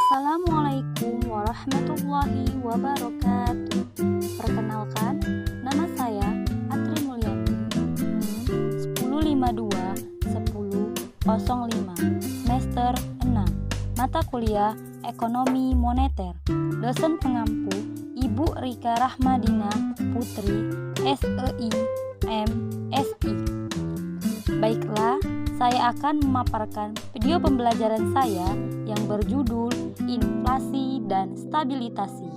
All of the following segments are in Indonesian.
Assalamualaikum warahmatullahi wabarakatuh. Perkenalkan, nama saya Atri Mulyani, NIM 1052-1005, semester 6, mata kuliah Ekonomi Moneter. Dosen pengampu Ibu Rika Rahmadina Putri, SEI, MSI. Baiklah, saya akan memaparkan video pembelajaran saya yang berjudul Inflasi dan Stabilitasi.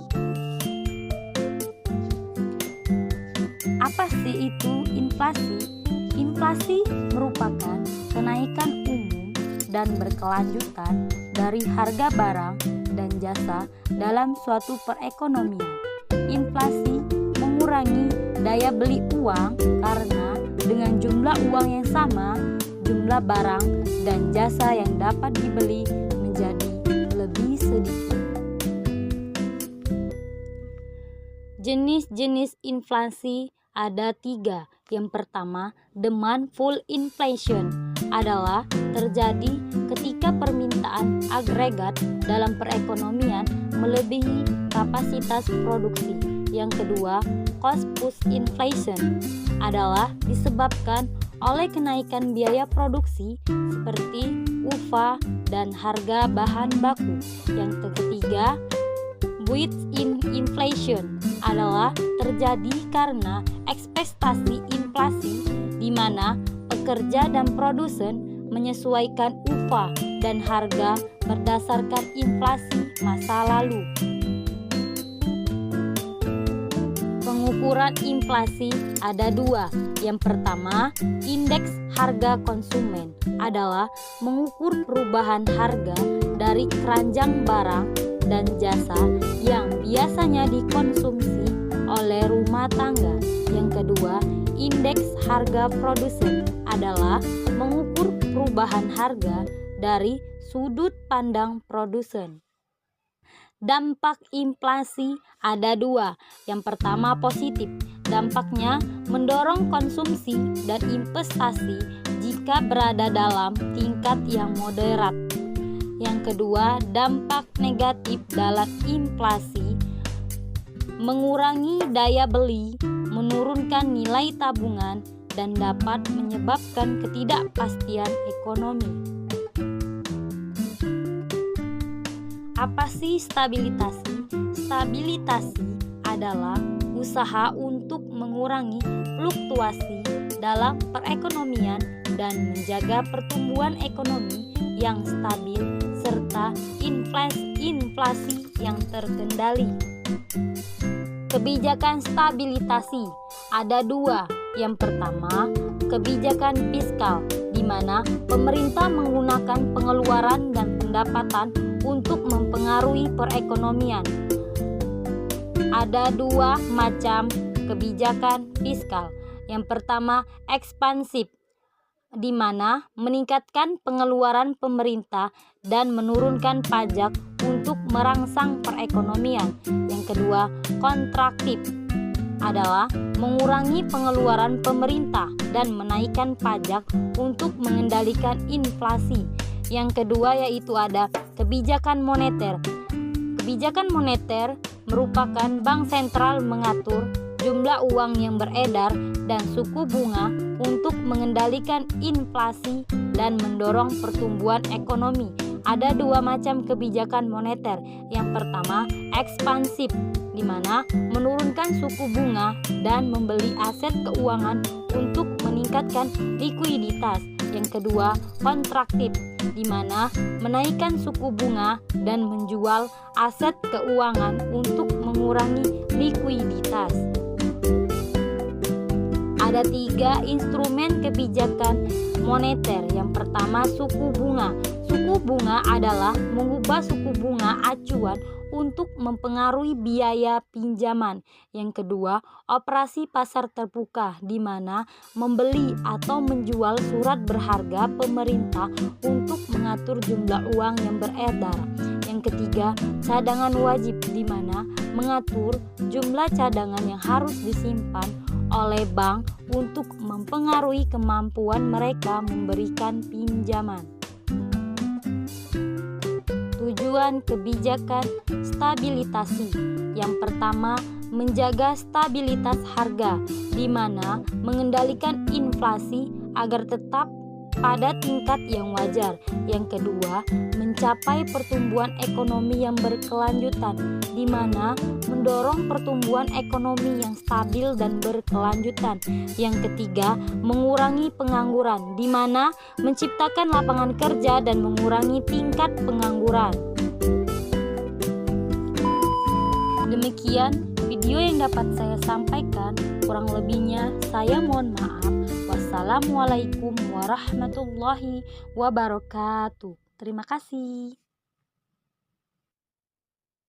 Apa sih itu inflasi? Inflasi merupakan kenaikan umum dan berkelanjutan dari harga barang dan jasa dalam suatu perekonomian. Inflasi mengurangi daya beli uang karena dengan jumlah uang yang sama, jumlah barang dan jasa yang dapat dibeli menjadi lebih sedikit. Jenis-jenis inflasi ada 3. Yang pertama, demand full inflation adalah terjadi ketika permintaan agregat dalam perekonomian melebihi kapasitas produksi. Yang kedua, cost push inflation adalah disebabkan oleh kenaikan biaya produksi seperti upah dan harga bahan baku. Yang ketiga, built-in inflation adalah terjadi karena ekspektasi inflasi di mana pekerja dan produsen menyesuaikan upah dan harga berdasarkan inflasi masa lalu. Pengukuran inflasi ada 2. Yang pertama, indeks harga konsumen adalah mengukur perubahan harga dari keranjang barang dan jasa yang biasanya dikonsumsi oleh rumah tangga. Yang kedua, indeks harga produsen adalah mengukur perubahan harga dari sudut pandang produsen. Dampak inflasi ada 2. Yang pertama, positif. Dampaknya mendorong konsumsi dan investasi jika berada dalam tingkat yang moderat. Yang kedua, dampak negatif dalam inflasi mengurangi daya beli, menurunkan nilai tabungan, dan dapat menyebabkan ketidakpastian ekonomi. Apa sih stabilitasi? Stabilitasi adalah usaha untuk mengurangi fluktuasi dalam perekonomian dan menjaga pertumbuhan ekonomi yang stabil serta inflasi yang terkendali. Kebijakan stabilitasi ada 2. Yang pertama, kebijakan fiskal, di mana pemerintah menggunakan pengeluaran dan pendapatan untuk mempengaruhi perekonomian. Ada 2 macam kebijakan fiskal. Yang pertama, ekspansif, di mana meningkatkan pengeluaran pemerintah dan menurunkan pajak untuk merangsang perekonomian. Yang kedua, kontraktif, adalah mengurangi pengeluaran pemerintah dan menaikkan pajak untuk mengendalikan inflasi. Yang kedua yaitu ada kebijakan moneter. Kebijakan moneter merupakan bank sentral mengatur jumlah uang yang beredar dan suku bunga untuk mengendalikan inflasi dan mendorong pertumbuhan ekonomi. Ada 2 macam kebijakan moneter. Yang pertama, ekspansif, di mana menurunkan suku bunga dan membeli aset keuangan untuk meningkatkan likuiditas. Yang kedua, kontraktif, di mana menaikkan suku bunga dan menjual aset keuangan untuk mengurangi likuiditas. Ada 3 instrumen kebijakan moneter. Yang pertama, suku bunga. Suku bunga adalah mengubah suku bunga acuan untuk mempengaruhi biaya pinjaman. Yang kedua, operasi pasar terbuka, di mana membeli atau menjual surat berharga pemerintah untuk mengatur jumlah uang yang beredar. Yang ketiga, cadangan wajib, di mana mengatur jumlah cadangan yang harus disimpan oleh bank untuk mempengaruhi kemampuan mereka memberikan pinjaman. Tujuan kebijakan stabilisasi. Yang pertama, menjaga stabilitas harga, di mana mengendalikan inflasi agar tetap pada tingkat yang wajar. Yang kedua, mencapai pertumbuhan ekonomi yang berkelanjutan, di mana mendorong pertumbuhan ekonomi yang stabil dan berkelanjutan. Yang ketiga, mengurangi pengangguran, di mana menciptakan lapangan kerja dan mengurangi tingkat pengangguran. Demikian video yang dapat saya sampaikan, kurang lebihnya saya mohon maaf. Wassalamualaikum warahmatullahi wabarakatuh. Terima kasih.